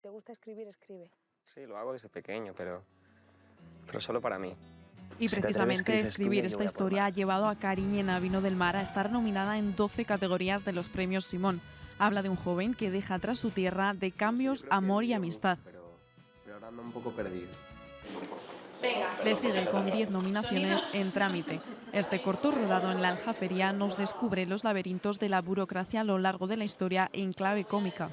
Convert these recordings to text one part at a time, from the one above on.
te gusta escribir, escribe. Sí, lo hago desde pequeño, pero solo para mí. Y Si te atreves, precisamente escribes, escribir estudia, yo esta voy a por historia ha más. llevado a Cariñena Vino del Mar a estar nominada en 12 categorías de los premios Simón. Habla de un joven que deja atrás su tierra, de cambios, Sí, yo creo que amor he y vivido amistad. mucho, pero ahora ando un poco perdido. Le sigue con 10 nominaciones en trámite. Este corto, rodado en la Aljafería, nos descubre los laberintos de la burocracia a lo largo de la historia en clave cómica.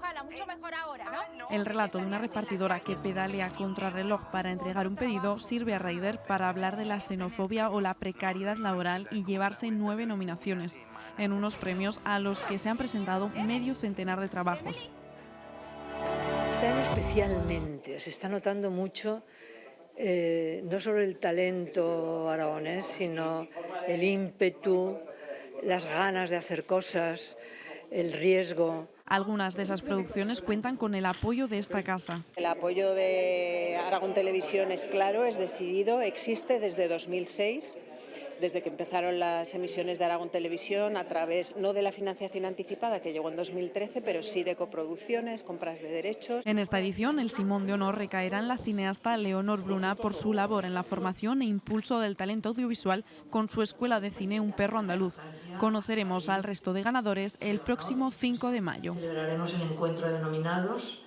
Ojalá, mucho mejor ahora, ¿no? El relato de una repartidora que pedalea contrarreloj para entregar un pedido sirve a Ryder para hablar de la xenofobia o la precariedad laboral y llevarse 9 nominaciones, en unos premios a los que se han presentado medio centenar de trabajos. Este año especialmente se está notando mucho no solo el talento aragonés, sino el ímpetu, las ganas de hacer cosas, el riesgo. Algunas de esas producciones cuentan con el apoyo de esta casa. El apoyo de Aragón Televisión es claro, es decidido, existe desde 2006, desde que empezaron las emisiones de Aragón Televisión a través no de la financiación anticipada que llegó en 2013, pero sí de coproducciones, compras de derechos. En esta edición, el Simón de Honor recaerá en la cineasta Leonor Bruna por su labor en la formación e impulso del talento audiovisual con su escuela de cine Un perro andaluz. Conoceremos al resto de ganadores el próximo 5 de mayo. Celebraremos el encuentro de nominados